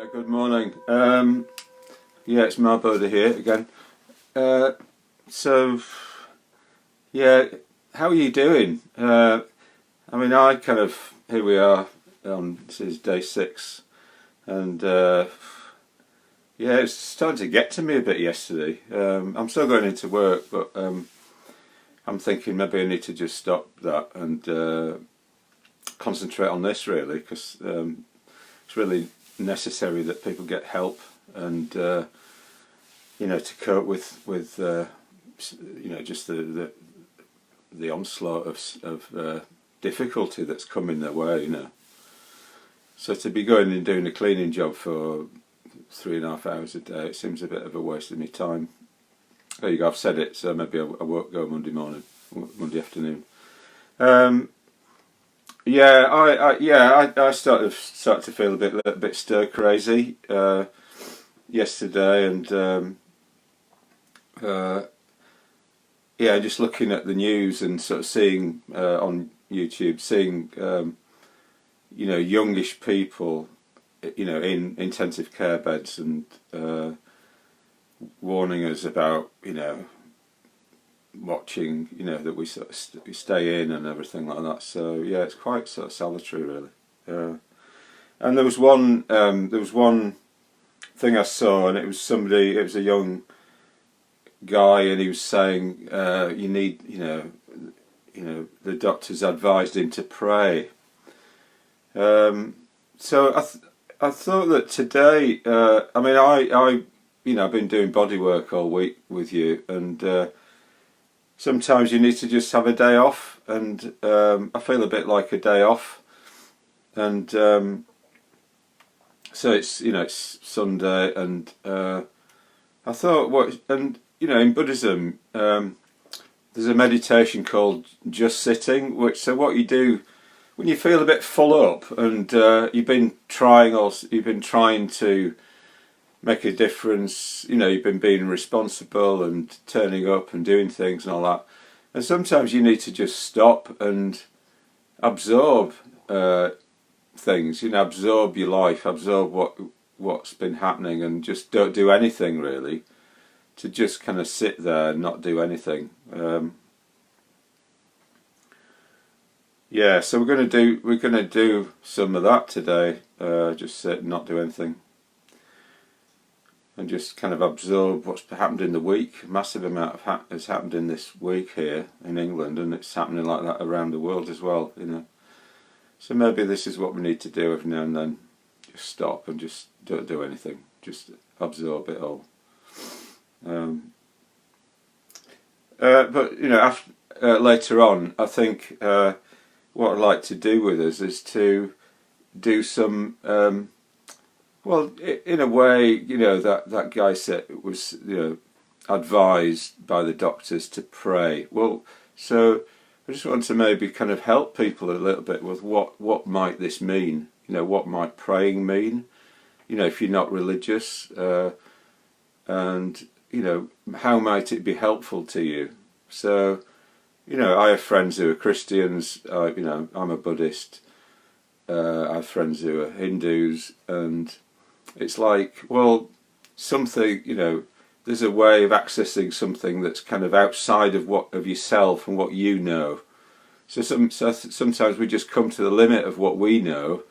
Good morning. Yeah, it's Marboda here again. So, yeah, how are you doing? I kind of, here we are, this is day 6, and yeah, it's starting to get to me a bit yesterday. I'm still going into work, but I'm thinking maybe I need to just stop that and concentrate on this really, because it's really necessary that people get help and to cope with just the onslaught of difficulty that's coming their way. So to be going and doing a cleaning job for 3.5 hours a day, it seems a bit of a waste of my time. There you go, I've said it, so maybe I won't go Monday afternoon. I start to feel a little bit stir crazy yesterday, and just looking at the news and sort of seeing on YouTube, seeing youngish people, in intensive care beds, and warning us about watching, that we sort of stay in and everything like that. So yeah, it's quite sort of salutary really. And there was one thing I saw, and it was a young guy, and he was saying you need, the doctors advised him to pray. So I thought that today, I've been doing body work all week with you, and sometimes you need to just have a day off, and I feel a bit like a day off, and so it's Sunday, and I thought in Buddhism there's a meditation called just sitting, so what you do when you feel a bit full up, and you've been trying to make a difference, you've been being responsible and turning up and doing things and all that, and sometimes you need to just stop and absorb things, absorb your life, absorb what's been happening, and just don't do anything really, to just kind of sit there and not do anything. So we're gonna do some of that today. Just sit and not do anything, and just kind of absorb what's happened in the week. A massive amount has happened in this week here in England, and it's happening like that around the world as well. So maybe this is what we need to do every now and then. Just stop and just don't do anything. Just absorb it all. Later on, I think what I'd like to do with us is to do some. In a way, that guy said it was, advised by the doctors to pray. Well, so I just want to maybe kind of help people a little bit with what might this mean. What might praying mean? If you're not religious, and how might it be helpful to you? So, I have friends who are Christians. I'm a Buddhist. I have friends who are Hindus, and it's like, well, something, there's a way of accessing something that's kind of outside of yourself and what you know. So sometimes we just come to the limit of what we know,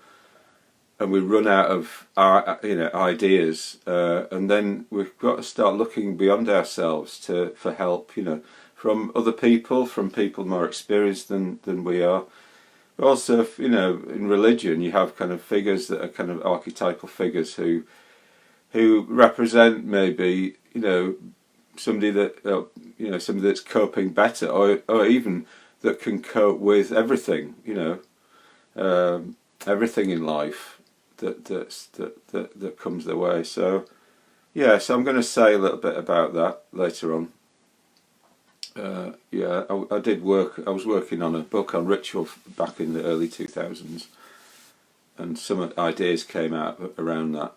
and we run out of our ideas, and then we've got to start looking beyond ourselves for help, from other people, from people more experienced than we are. But also, in religion, you have kind of figures that are kind of archetypal figures who represent maybe somebody that's coping better, or even that can cope with everything, everything in life that comes their way. So so I'm going to say a little bit about that later on. I was working on a book on ritual back in the early 2000s, and some ideas came out around that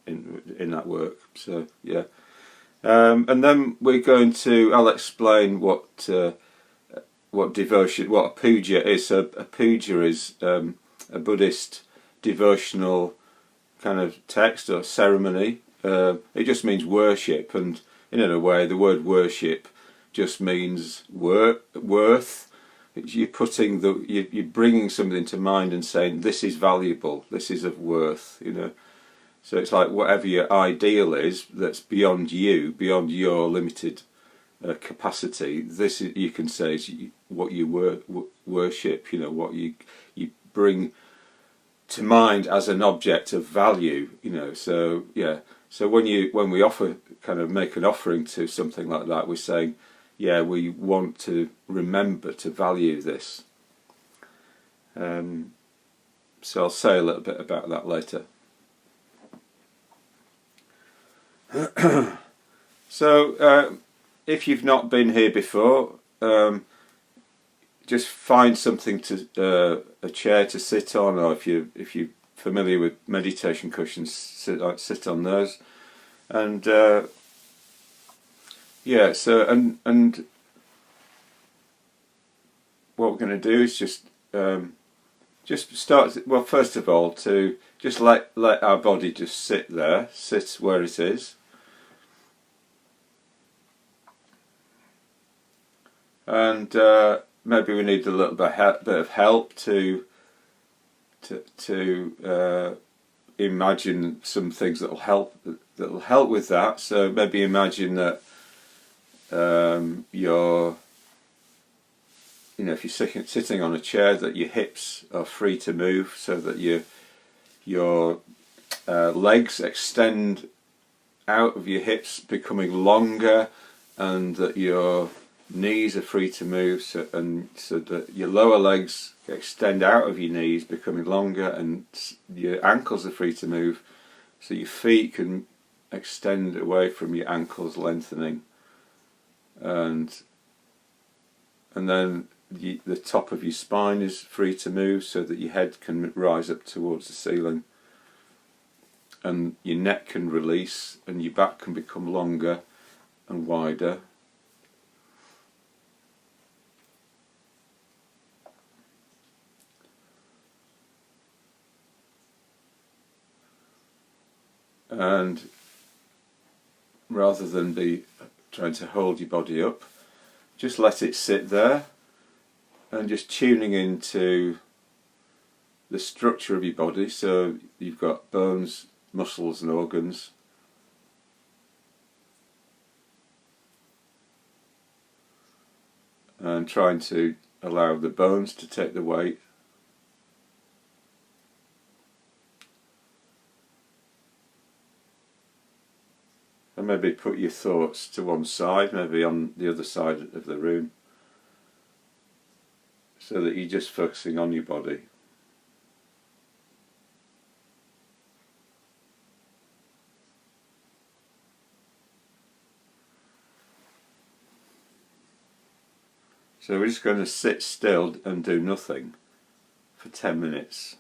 in that work. So and then I'll explain what devotion, what a puja is. So a puja is a Buddhist devotional kind of text or ceremony. It just means worship, and in a way the word worship just means worth. You're putting you're bringing something to mind and saying this is valuable, this is of worth, you know. So it's like whatever your ideal is that's beyond you, beyond your limited capacity. This is, you can say, is what you worship. You know, what you bring to mind as an object of value. You know, so yeah. So when we offer, kind of make an offering to something like that, we're saying, yeah, we want to remember to value this. So I'll say a little bit about that later. So if you've not been here before, just find something to a chair to sit on, or if you're familiar with meditation cushions, sit on those, and yeah. So and what we're going to do is just start. Well, first of all, to just let our body just sit where it is. And maybe we need a little bit of help to imagine some things that'll help with that. So maybe imagine that if you're sitting on a chair, that your hips are free to move, so that your legs extend out of your hips, becoming longer, and that your knees are free to move, so that your lower legs extend out of your knees, becoming longer, and your ankles are free to move, so your feet can extend away from your ankles, lengthening, and then the top of your spine is free to move, so that your head can rise up towards the ceiling, and your neck can release, and your back can become longer and wider. And rather than be trying to hold your body up, just let it sit there, and just tuning into the structure of your body. So you've got bones, muscles and organs, and trying to allow the bones to take the weight, and maybe put your thoughts to one side, maybe on the other side of the room, so that you're just focusing on your body. So we're just going to sit still and do nothing for 10 minutes.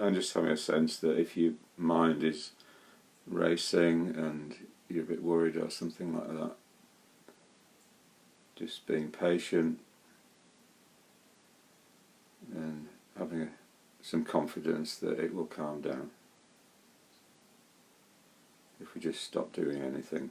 and just having a sense that if your mind is racing and you're a bit worried or something like that, just being patient and having some confidence that it will calm down if we just stop doing anything.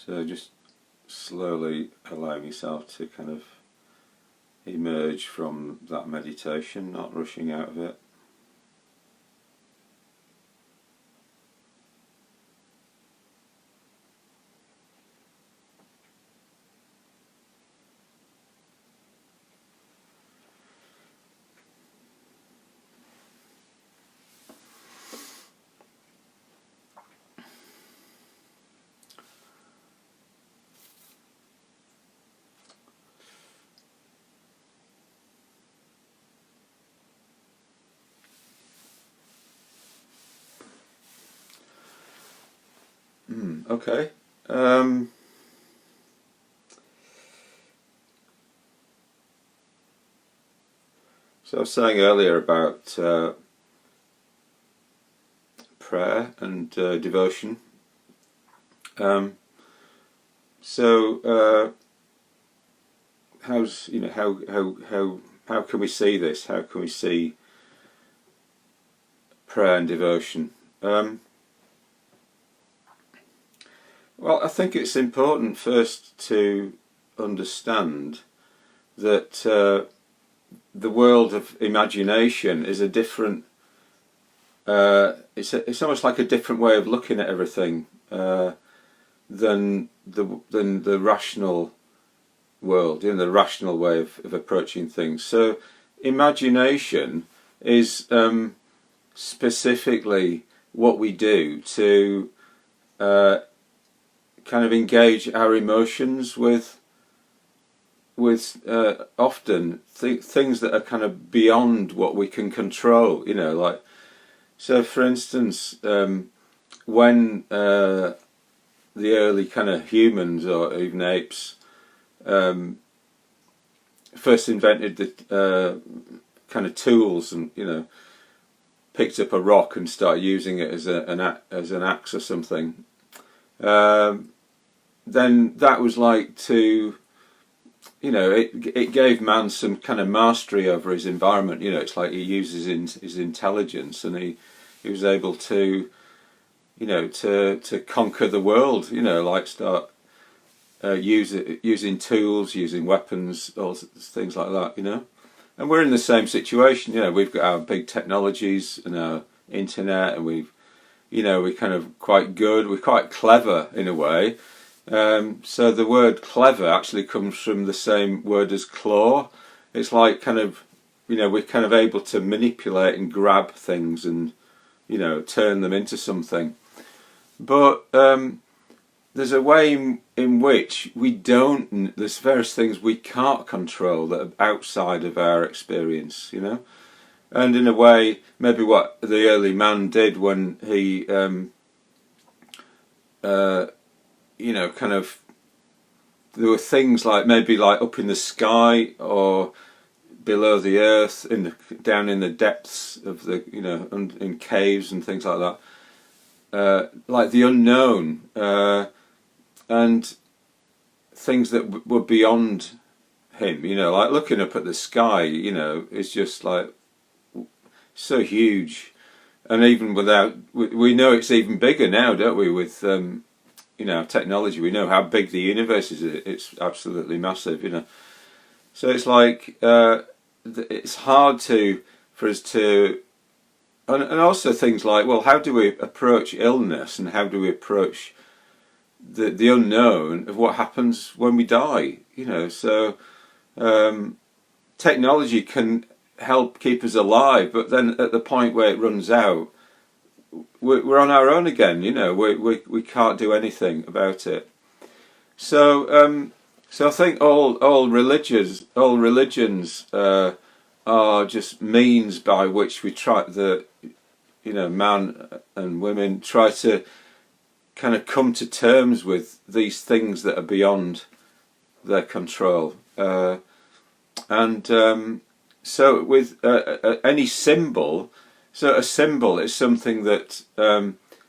So just slowly allowing yourself to kind of emerge from that meditation, not rushing out of it. Okay. So I was saying earlier about prayer and devotion. So how's how can we see this? How can we see prayer and devotion? Well, I think it's important first to understand that the world of imagination is a different. It's almost like a different way of looking at everything than the rational world, the rational way of approaching things. So, imagination is specifically what we do to kind of engage our emotions with often things that are kind of beyond what we can control. Like, so for instance, when the early kind of humans or even apes first invented the kind of tools, and picked up a rock and started using it as an axe or something, then that was like to, it gave man some kind of mastery over his environment. It's like he uses his intelligence, and he was able to, to conquer the world. Like start using tools, using weapons, all things like that. And we're in the same situation. We've got our big technologies and our internet, and we're kind of quite good. We're quite clever in a way. So the word clever actually comes from the same word as claw. It's like kind of, we're kind of able to manipulate and grab things and, turn them into something. But there's a way in which there's various things we can't control that are outside of our experience, And in a way, maybe what the early man did when he, kind of, there were things like maybe like up in the sky or below the earth, down in the depths of the, in caves and things like that, like the unknown, and things that were beyond him, like looking up at the sky, is just like so huge. And even without, we know it's even bigger now, don't we, with technology. We know how big the universe is. It's absolutely massive, So it's like it's hard for us to, and also things like, well, how do we approach illness, and how do we approach the unknown of what happens when we die? So technology can help keep us alive, but then at the point where it runs out, we're on our own again. We can't do anything about it. So I think all religions are just means by which we try, man and women try to kind of come to terms with these things that are beyond their control. So with any symbol, so a symbol is something that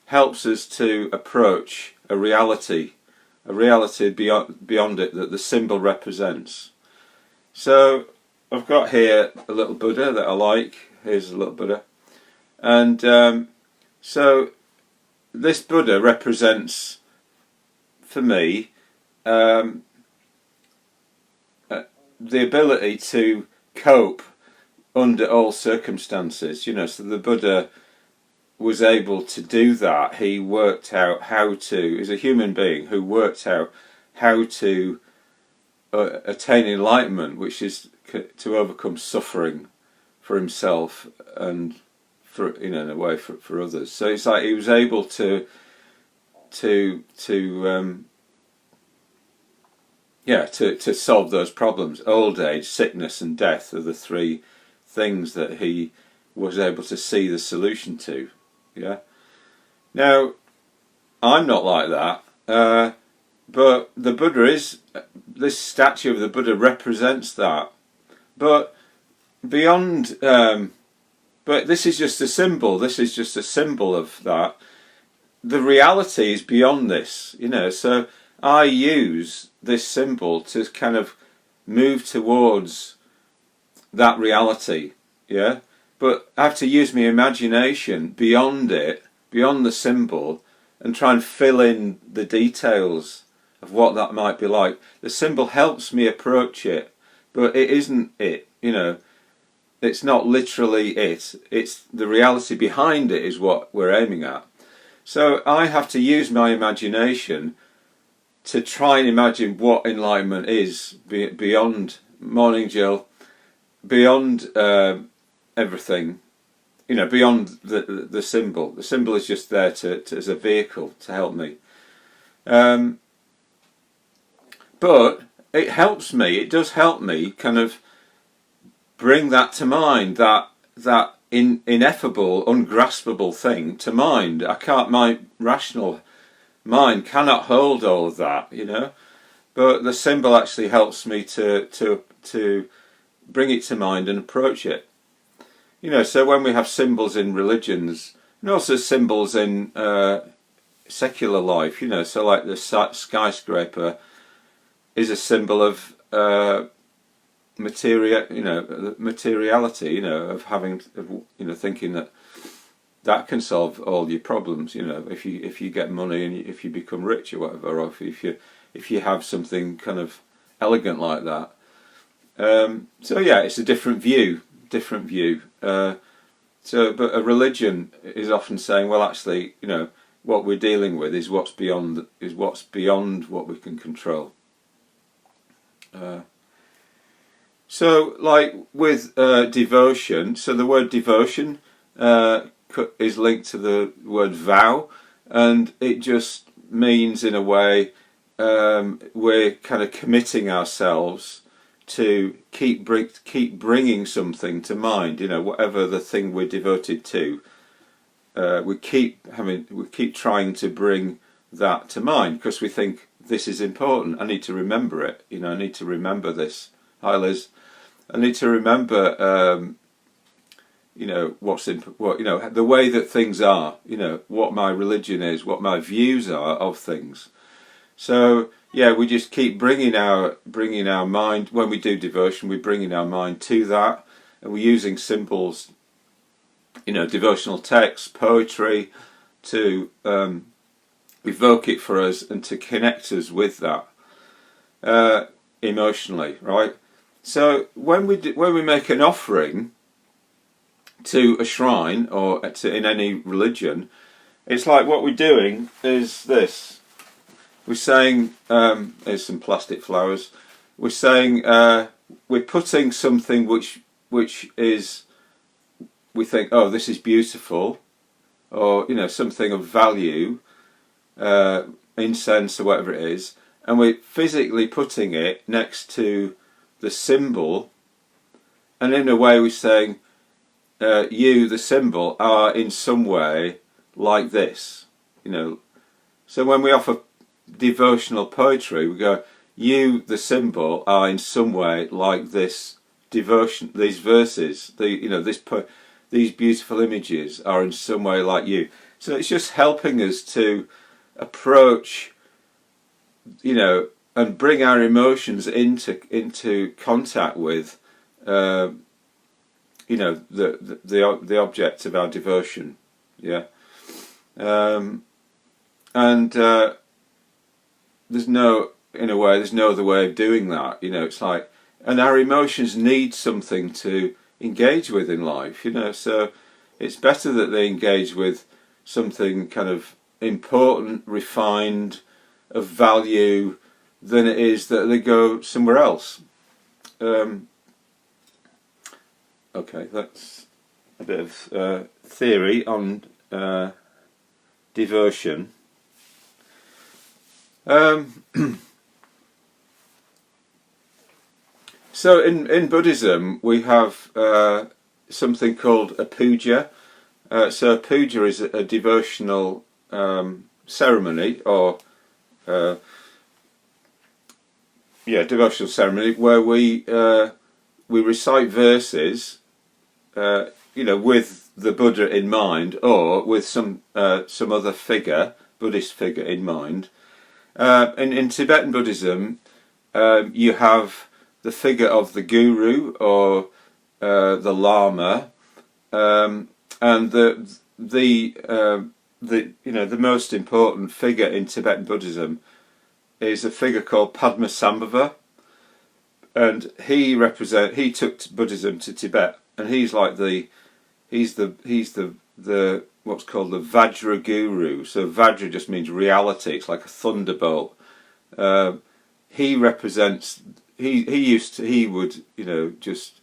helps us to approach a reality beyond it that the symbol represents. So I've got here a little Buddha that I like. Here's a little Buddha. And so this Buddha represents for me, the ability to cope under all circumstances. So the Buddha was able to do that. He worked out how to, as a human being who worked out how to attain enlightenment, which is to overcome suffering for himself and for, in a way, for others. So it's like he was able to solve those problems. Old age, sickness, and death are the three things that he was able to see the solution to. Yeah. Now, I'm not like that, but the Buddha is. This statue of the Buddha represents that. But beyond, but this is just a symbol. This is just a symbol of that. The reality is beyond this. So I use this symbol to kind of move towards that reality. Yeah. But I have to use my imagination beyond it, beyond the symbol, and try and fill in the details of what that might be like. The symbol helps me approach it, but it isn't it. It's not literally it. It's the reality behind it is what we're aiming at. So I have to use my imagination to try and imagine what enlightenment is beyond. Morning, Jill. Beyond everything, beyond the symbol. The symbol is just there to as a vehicle to help me. But it helps me. It does help me kind of bring that to mind. That ineffable, ungraspable thing to mind. My rational mind cannot hold all of that. But the symbol actually helps me to bring it to mind and approach it. So when we have symbols in religions, and also symbols in secular life, so like the skyscraper is a symbol of materiality, of having, thinking that can solve all your problems, if you get money and if you become rich or whatever, or if you have something kind of elegant like that. So yeah, it's a different view. But a religion is often saying, well, actually, what we're dealing with is what's beyond what we can control. So, like with devotion, so the word devotion is linked to the word vow, and it just means, in a way, we're kind of committing ourselves to keep bringing something to mind, whatever the thing we're devoted to. We keep trying to bring that to mind because we think this is important. I need to remember it. I need to remember this. Hi, Liz. I need to remember, the way that things are. What my religion is, what my views are of things. So yeah, we just keep bringing our mind. When we do devotion, we're bringing our mind to that, and we're using symbols, devotional texts, poetry, to evoke it for us and to connect us with that emotionally, right? So when we make an offering to a shrine or in any religion, it's like what we're doing is this. We're saying, here's some plastic flowers. We're saying we're putting something which is, we think, oh, this is beautiful, or something of value, incense or whatever it is, and we're physically putting it next to the symbol, and in a way we're saying, you, the symbol, are in some way like this. So when we offer devotional poetry, we go, you, the symbol, are in some way like this devotion. These verses, these beautiful images are in some way like you. So it's just helping us to approach, and bring our emotions into contact with, the object of our devotion. Yeah, and there's no, in a way, there's no other way of doing that. You know, it's like, and our emotions need something to engage with in life. You know, so it's better that they engage with something kind of important, refined, of value, than it is that they go somewhere else. Okay, that's a bit of theory on devotion. So in Buddhism we have something called a puja. So a puja is a devotional ceremony, or devotional ceremony where we recite verses, with the Buddha in mind, or with some other figure, Buddhist figure in mind. In Tibetan Buddhism, you have the figure of the Guru, or the Lama, and the most important figure in Tibetan Buddhism is a figure called Padmasambhava, and he took Buddhism to Tibet, and he's like he's the what's called the Vajra Guru. So Vajra just means reality. It's like a thunderbolt. He represents. He would just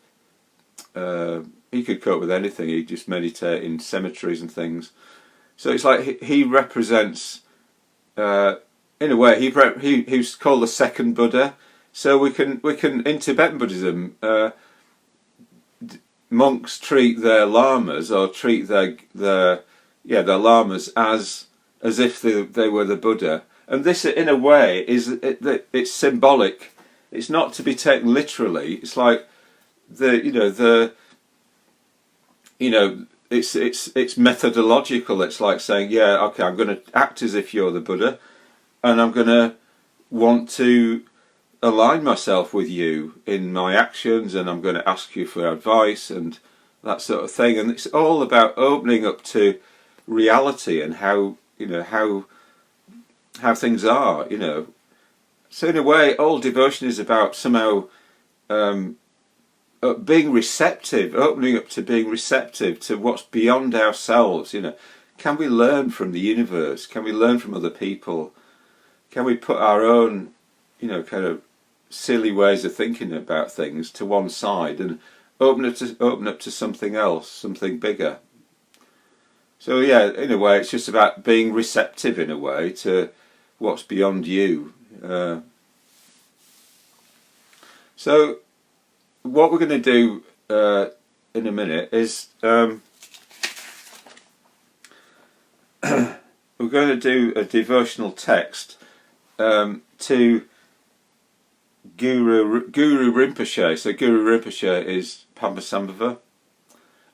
he could cope with anything. He'd just meditate in cemeteries and things. So it's like he represents, in a way, he's called the second Buddha. So we can in Tibetan Buddhism, monks treat their lamas, or treat their lamas as if they were the Buddha. And this, in a way, it's symbolic. It's not to be taken literally. It's like it's methodological. It's like saying, yeah, okay, I'm going to act as if you're the Buddha, and I'm going to want to align myself with you in my actions, and I'm going to ask you for advice and that sort of thing. And it's all about opening up to reality and how things are. So in a way, all devotion is about somehow being receptive, opening up to being receptive to what's beyond ourselves. Can we learn from the universe? Can we learn from other people? Can we put our own, kind of silly ways of thinking about things to one side and open up to something else, something bigger? So yeah, in a way, it's just about being receptive, in a way, to what's beyond you. So what we're going to do in a minute is we're going to do a devotional text to Guru Rimpoche. So Guru Rimpoche is Padmasambhava,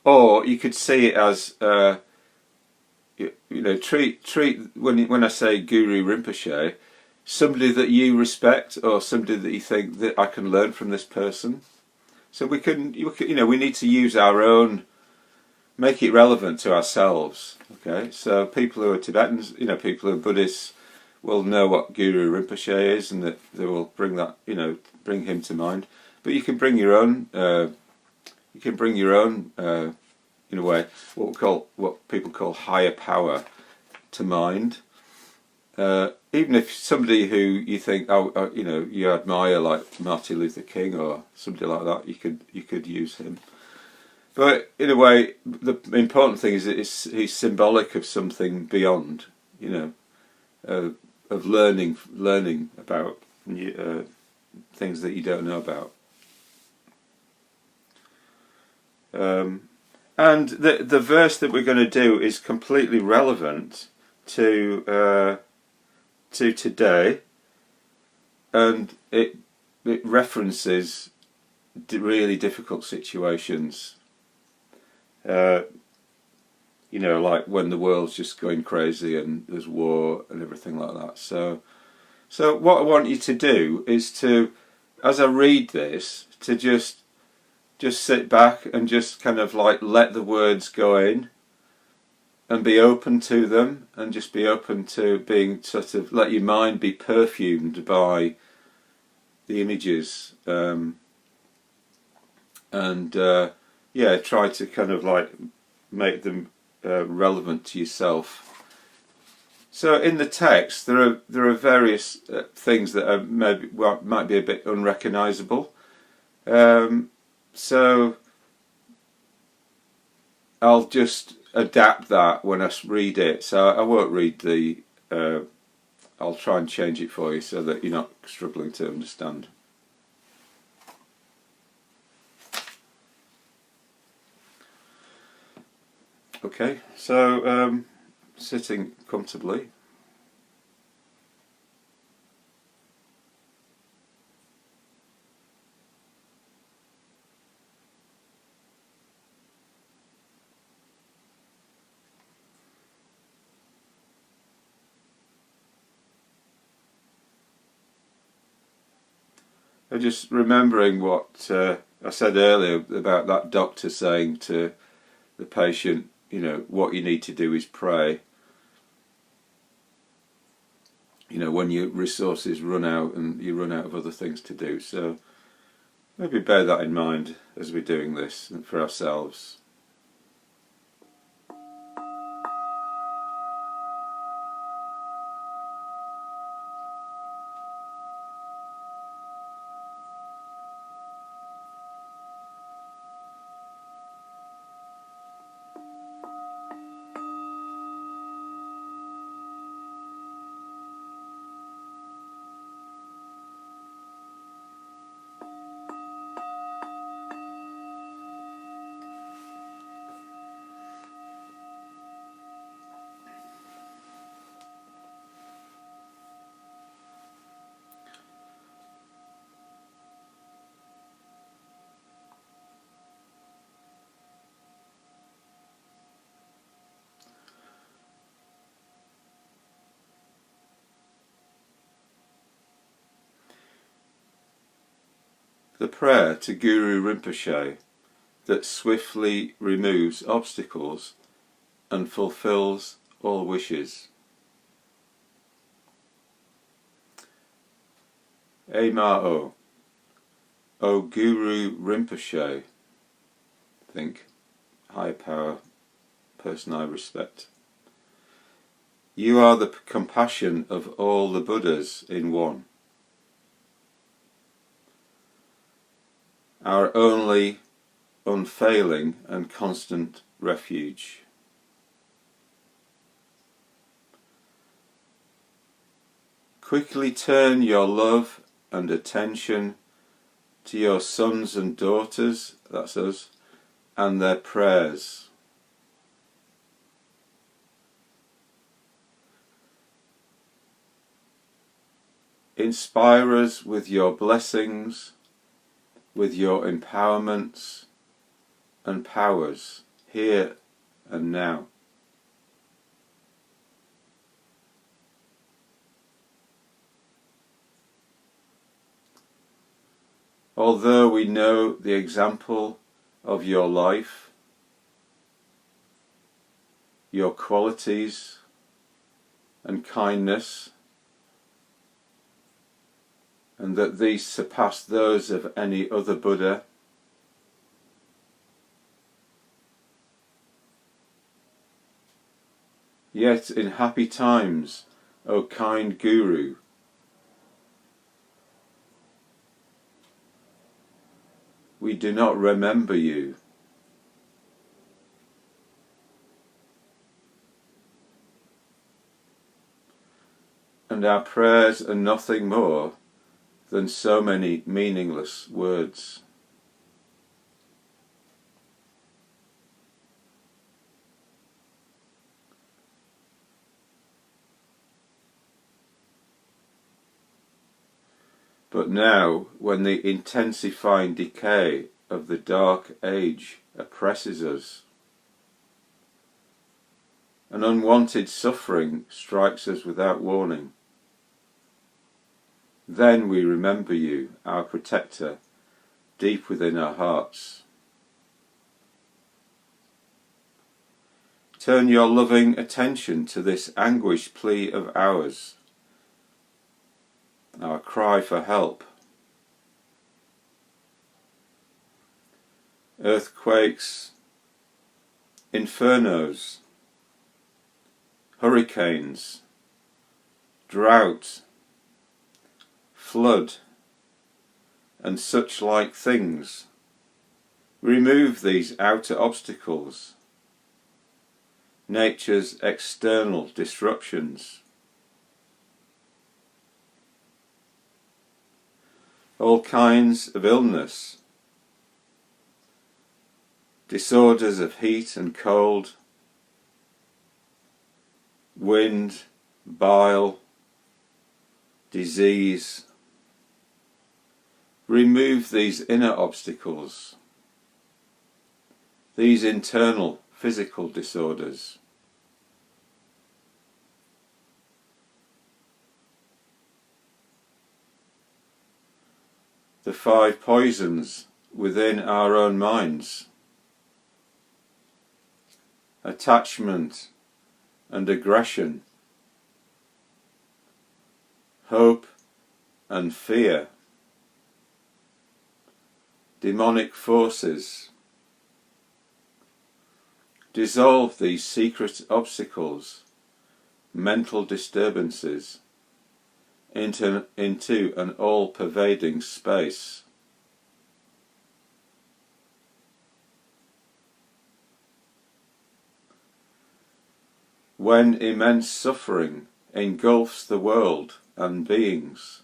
or you could see it as treat when I say Guru Rinpoche, somebody that you respect, or somebody that you think that I can learn from this person. So we need to use our own, make it relevant to ourselves. Okay, so people who are Tibetans, people who are Buddhists, will know what Guru Rinpoche is, and that they will bring him to mind. But you can bring your own. In a way, what people call higher power to mind. Even if somebody who you think, you admire, like Martin Luther King or somebody like that, you could use him. But in a way, the important thing is that he's symbolic of something beyond, of learning about things that you don't know about. And the verse that we're going to do is completely relevant to today, and it references really difficult situations. Like when the world's just going crazy and there's war and everything like that. So what I want you to do is to, as I read this, to just sit back and just kind of like let the words go in, and be open to them, and just be open to being sort of, let your mind be perfumed by the images, and yeah, try to kind of like make them relevant to yourself. So in the text there are various things that are maybe might be a bit unrecognisable. So I'll just adapt that when I read it. So I won't read the. I'll try and change it for you so that you're not struggling to understand. Okay, so sitting comfortably. Just remembering what I said earlier about that doctor saying to the patient, you know, what you need to do is pray. You know, when your resources run out and you run out of other things to do. So maybe bear that in mind as we're doing this and for ourselves. The prayer to Guru Rimpoche that swiftly removes obstacles and fulfills all wishes. EMAHO, O Guru Rimpoche, think, higher power, person I respect. You are the compassion of all the Buddhas in one. Our only, unfailing and constant refuge. Quickly turn your love and attention to your sons and daughters, that's us, and their prayers. Inspire us with your blessings, with your empowerments and powers, here and now. Although we know the example of your life, your qualities and kindness, and that these surpass those of any other Buddha, yet in happy times, O kind Guru, we do not remember you. And our prayers are nothing more than so many meaningless words. But now, when the intensifying decay of the dark age oppresses us, an unwanted suffering strikes us without warning, then we remember you, our protector, deep within our hearts. Turn your loving attention to this anguished plea of ours, our cry for help. Earthquakes, infernos, hurricanes, drought, flood, and such like things. Remove these outer obstacles, nature's external disruptions. All kinds of illness, disorders of heat and cold, wind, bile, disease. Remove these inner obstacles, these internal physical disorders. The 5 poisons within our own minds: attachment and aggression, hope and fear, demonic forces. Dissolve these secret obstacles, mental disturbances, into an all-pervading space. When immense suffering engulfs the world and beings,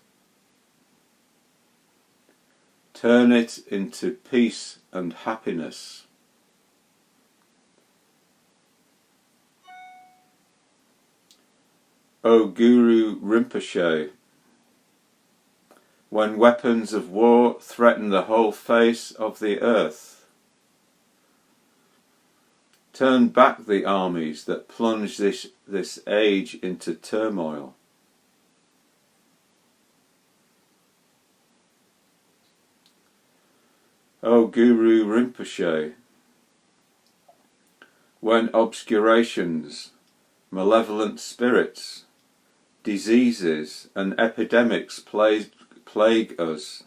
turn it into peace and happiness. O Guru Rimpoche, when weapons of war threaten the whole face of the earth, turn back the armies that plunge this age into turmoil. O Guru Rimpoche, when obscurations, malevolent spirits, diseases and epidemics plague us,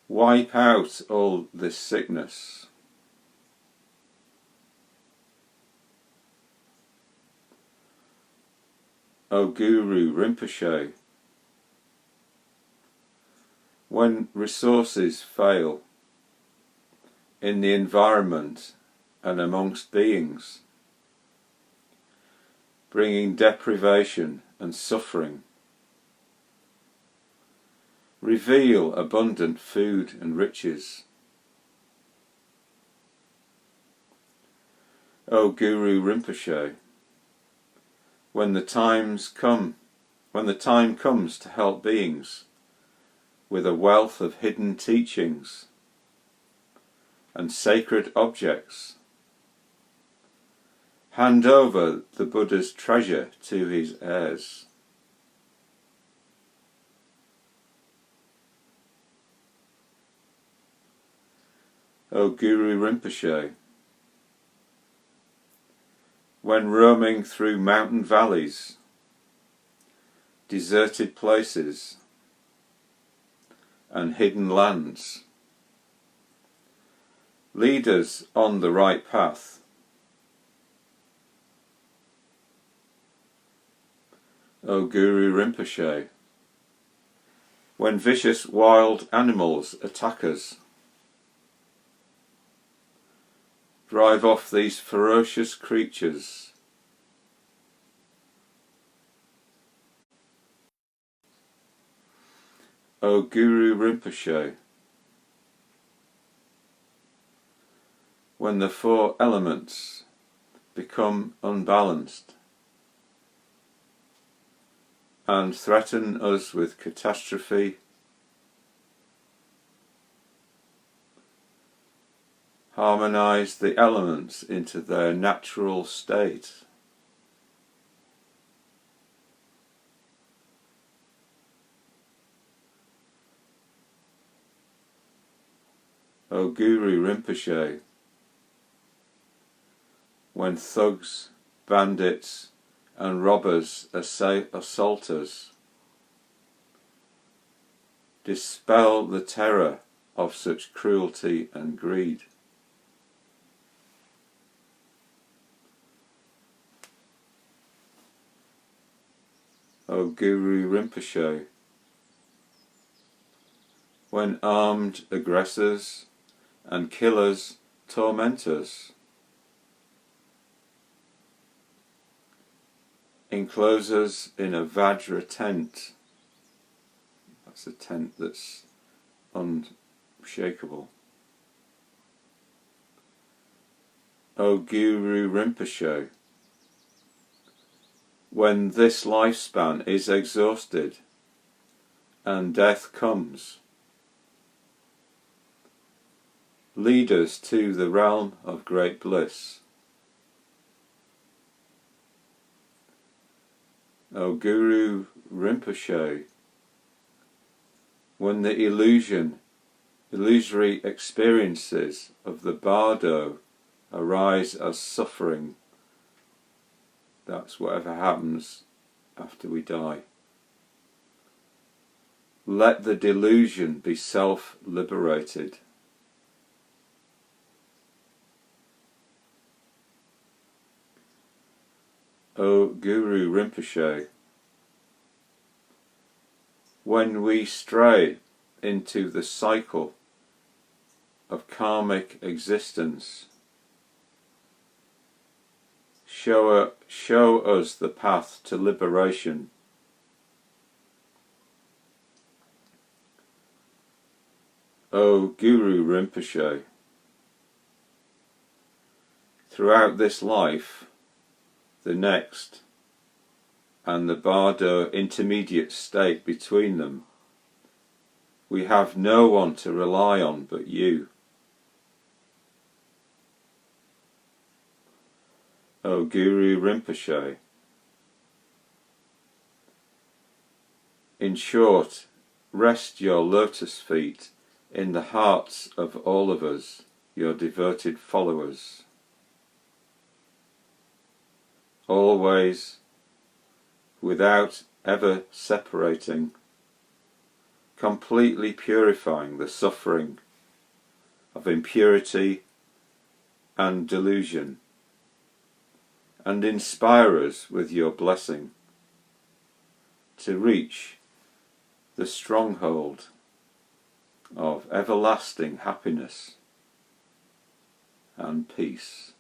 wipe out all this sickness. O Guru Rimpoche, when resources fail in the environment and amongst beings, bringing deprivation and suffering, reveal abundant food and riches. O Guru Rimpoche, when the time comes to help beings with a wealth of hidden teachings and sacred objects, hand over the Buddha's treasure to his heirs. O Guru Rimpoche, when roaming through mountain valleys, deserted places and hidden lands, lead us on the right path. O Guru Rimpoche, when vicious wild animals attack us, drive off these ferocious creatures. O Guru Rimpoche, when the 4 elements become unbalanced and threaten us with catastrophe, harmonize the elements into their natural state. O Guru Rimpoche, when thugs, bandits and robbers assault us. Dispel the terror of such cruelty and greed. O Guru Rimpoche, when armed aggressors and killers torment us, enclose us in a Vajra tent. That's a tent that's unshakable. O Guru Rimpoche, when this lifespan is exhausted and death comes, lead us to the realm of great bliss. O Guru Rimpoche, when the illusory experiences of the bardo arise as suffering, that's whatever happens after we die. Let the delusion be self-liberated. O Guru Rimpoche, when we stray into the cycle of karmic existence, show us the path to liberation. O Guru Rimpoche, throughout this life, the next, and the bardo intermediate state between them, we have no one to rely on but you. O Guru Rimpoche, in short, rest your lotus feet in the hearts of all of us, your devoted followers. Always, without ever separating, completely purifying the suffering of impurity and delusion, and inspire us with your blessing to reach the stronghold of everlasting happiness and peace.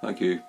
Thank you.